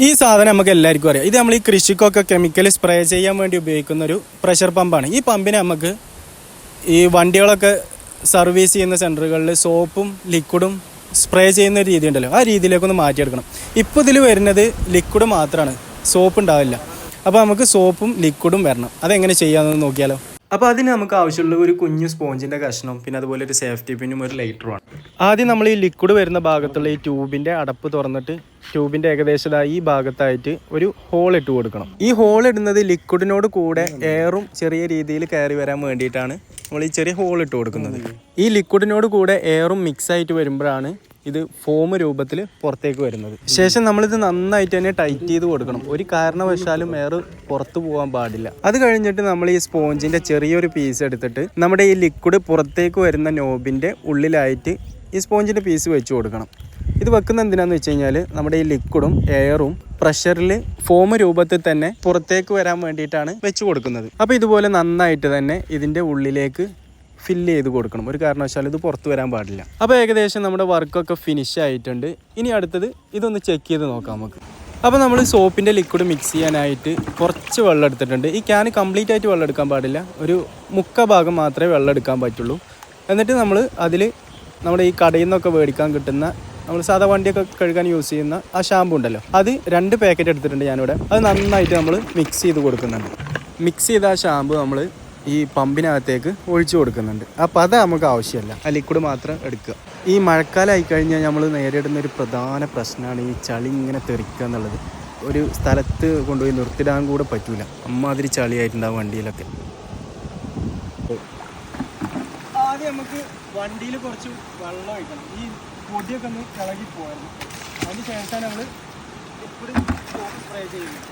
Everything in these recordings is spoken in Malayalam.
ഈ സാധനം നമുക്ക് എല്ലാവർക്കും അറിയാം. ഇത് നമ്മൾ ഈ കൃഷിക്കൊക്കെ കെമിക്കൽ സ്പ്രേ ചെയ്യാൻ വേണ്ടി ഉപയോഗിക്കുന്ന ഒരു പ്രഷർ പമ്പാണ്. ഈ പമ്പിനെ നമുക്ക് ഈ വണ്ടികളൊക്കെ സർവീസ് ചെയ്യുന്ന സെൻറ്ററുകളിൽ സോപ്പും ലിക്വിഡും സ്പ്രേ ചെയ്യുന്ന ഒരു രീതി ഉണ്ടല്ലോ, ആ രീതിയിലേക്കൊന്ന് മാറ്റിയെടുക്കണം. ഇപ്പോൾ ഇതിൽ വരുന്നത് ലിക്വിഡ് മാത്രമാണ്, സോപ്പ് ഉണ്ടാവില്ല. അപ്പോൾ നമുക്ക് സോപ്പും ലിക്വിഡും വരണം. അതെങ്ങനെ ചെയ്യാമെന്ന് നോക്കിയാലോ. അപ്പോൾ അതിന് നമുക്ക് ആവശ്യമുള്ള ഒരു കുഞ്ഞു സ്പോഞ്ചിൻ്റെ കഷ്ണം, പിന്നെ അതുപോലെ ഒരു സേഫ്റ്റി പിന്നും ഒരു ലൈറ്ററുമാണ്. ആദ്യം നമ്മൾ ഈ ലിക്വിഡ് വരുന്ന ഭാഗത്തുള്ള ഈ ട്യൂബിൻ്റെ അടപ്പ് തുറന്നിട്ട് ട്യൂബിൻ്റെ ഏകദേശം ഈ ഭാഗത്തായിട്ട് ഒരു ഹോൾ ഇട്ട് കൊടുക്കണം. ഈ ഹോൾ ഇടുന്നത് ലിക്വിഡിനോട് കൂടെ എയറും ചെറിയ രീതിയിൽ കയറി വരാൻ വേണ്ടിയിട്ടാണ് നമ്മൾ ഈ ചെറിയ ഹോൾ ഇട്ട് കൊടുക്കുന്നത്. ഈ ലിക്വിഡിനോട് കൂടെ എയറും മിക്സ് ആയിട്ട് വരുമ്പോഴാണ് ഇത് ഫോം രൂപത്തിൽ പുറത്തേക്ക് വരുന്നത്. ശേഷം നമ്മളിത് നന്നായിട്ട് തന്നെ ടൈറ്റ് ചെയ്ത് കൊടുക്കണം. ഒരു കാരണവശാലും എയർ പുറത്തു പോകാൻ പാടില്ല. അത് കഴിഞ്ഞിട്ട് നമ്മൾ ഈ സ്പോഞ്ചിൻ്റെ ചെറിയൊരു പീസ് എടുത്തിട്ട് നമ്മുടെ ഈ ലിക്വിഡ് പുറത്തേക്ക് വരുന്ന നോബിൻ്റെ ഉള്ളിലായിട്ട് ഈ സ്പോഞ്ചിൻ്റെ പീസ് വെച്ച് കൊടുക്കണം. ഇത് വെക്കുന്ന എന്തിനാന്ന് വെച്ച് കഴിഞ്ഞാൽ നമ്മുടെ ഈ ലിക്വിഡും എയറും പ്രഷറിൽ ഫോം രൂപത്തിൽ തന്നെ പുറത്തേക്ക് വരാൻ വേണ്ടിയിട്ടാണ് വെച്ച് കൊടുക്കുന്നത്. അപ്പോൾ ഇതുപോലെ നന്നായിട്ട് തന്നെ ഇതിൻ്റെ ഉള്ളിലേക്ക് ഫില്ല് ചെയ്ത് കൊടുക്കണം. ഒരു കാരണവശാലും ഇത് പുറത്ത് വരാൻ പാടില്ല. അപ്പോൾ ഏകദേശം നമ്മുടെ വർക്കൊക്കെ ഫിനിഷ് ആയിട്ടുണ്ട്. ഇനി അടുത്തത് ഇതൊന്ന് ചെക്ക് ചെയ്ത് നോക്കാം നമുക്ക്. അപ്പോൾ നമ്മൾ സോപ്പിൻ്റെ ലിക്വിഡ് മിക്സ് ചെയ്യാനായിട്ട് കുറച്ച് വെള്ളം എടുത്തിട്ടുണ്ട്. ഈ ക്യാൻ കംപ്ലീറ്റ് ആയിട്ട് വെള്ളം എടുക്കാൻ പാടില്ല, ഒരു മുക്കാൽ ഭാഗം മാത്രമേ വെള്ളം എടുക്കാൻ പറ്റുള്ളൂ. എന്നിട്ട് നമ്മൾ അതിൽ നമ്മുടെ ഈ കടയിൽ നിന്നൊക്കെ മേടിക്കാൻ കിട്ടുന്ന നമ്മൾ സാധാ വണ്ടിയൊക്കെ കഴുകാൻ യൂസ് ചെയ്യുന്ന ആ ഷാമ്പു ഉണ്ടല്ലോ, അത് 2 പാക്കറ്റ് എടുത്തിട്ടുണ്ട് ഞാനിവിടെ. അത് നന്നായിട്ട് നമ്മൾ മിക്സ് ചെയ്ത് കൊടുക്കുന്നുണ്ട്. മിക്സ് ചെയ്ത ആ ഷാമ്പു നമ്മൾ ഈ പമ്പിനകത്തേക്ക് ഒഴിച്ചു കൊടുക്കുന്നുണ്ട്. അപ്പോൾ അത് നമുക്ക് ആവശ്യമല്ല, ആ ലിക്വിഡ് മാത്രം എടുക്കുക. ഈ മഴക്കാലം ആയിക്കഴിഞ്ഞാൽ നമ്മൾ നേരിടുന്ന ഒരു പ്രധാന പ്രശ്നമാണ് ഈ ചളി ഇങ്ങനെ തെറിക്കുക എന്നുള്ളത്. ഒരു സ്ഥലത്ത് കൊണ്ടുപോയി നിർത്തിടാൻ കൂടെ പറ്റൂല, അമ്മാതിരി ചളിയായിട്ടുണ്ടാവും വണ്ടിയിലൊക്കെ. ആദ്യം നമുക്ക് വണ്ടിയിൽ കുറച്ച് വെള്ളം ഒഴിക്കണം. ഈ പൊടിയൊക്കെ ഒന്ന് ഇളകി പോകാറുണ്ട്. അതിന് ശേഷം നമ്മൾ ലിക്വിഡ് സ്പ്രേ ചെയ്യുന്നത്.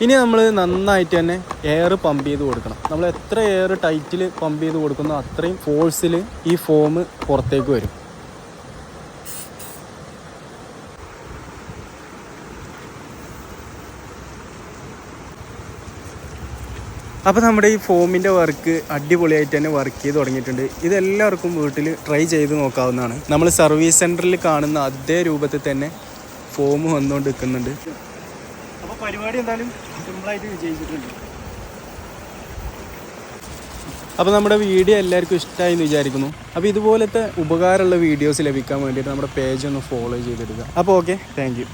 ഇനി നമ്മൾ നന്നായിട്ട് തന്നെ എയർ പമ്പ് ചെയ്ത് കൊടുക്കണം. നമ്മൾ എത്ര എയർ ടൈറ്റിൽ പമ്പ് ചെയ്ത് കൊടുക്കുന്നോ അത്രയും ഫോഴ്സിൽ ഈ ഫോം പുറത്തേക്ക് വരും. അപ്പോൾ നമ്മുടെ ഈ ഫോമിൻ്റെ വർക്ക് അടിപൊളിയായിട്ട് തന്നെ വർക്ക് ചെയ്ത് തുടങ്ങിയിട്ടുണ്ട്. ഇതെല്ലാവർക്കും വീട്ടിൽ ട്രൈ ചെയ്ത് നോക്കാവുന്നതാണ്. നമ്മൾ സർവീസ് സെൻറ്ററിൽ കാണുന്ന അതേ രൂപത്തിൽ തന്നെ ഫോം വന്നുകൊണ്ട് നിൽക്കുന്നുണ്ട്. അപ്പോൾ പരിപാടി എന്തായാലും സിമ്പിളായിട്ട് വിജയിച്ചിട്ടുണ്ട്. അപ്പോൾ നമ്മുടെ വീഡിയോ എല്ലാവർക്കും ഇഷ്ടമായി എന്ന് വിചാരിക്കുന്നു. അപ്പോൾ ഇതുപോലത്തെ ഉപകാരമുള്ള വീഡിയോസ് ലഭിക്കാൻ വേണ്ടിയിട്ട് നമ്മുടെ പേജ് ഒന്ന് ഫോളോ ചെയ്തിടുക. അപ്പോൾ ഓക്കെ, താങ്ക് യു.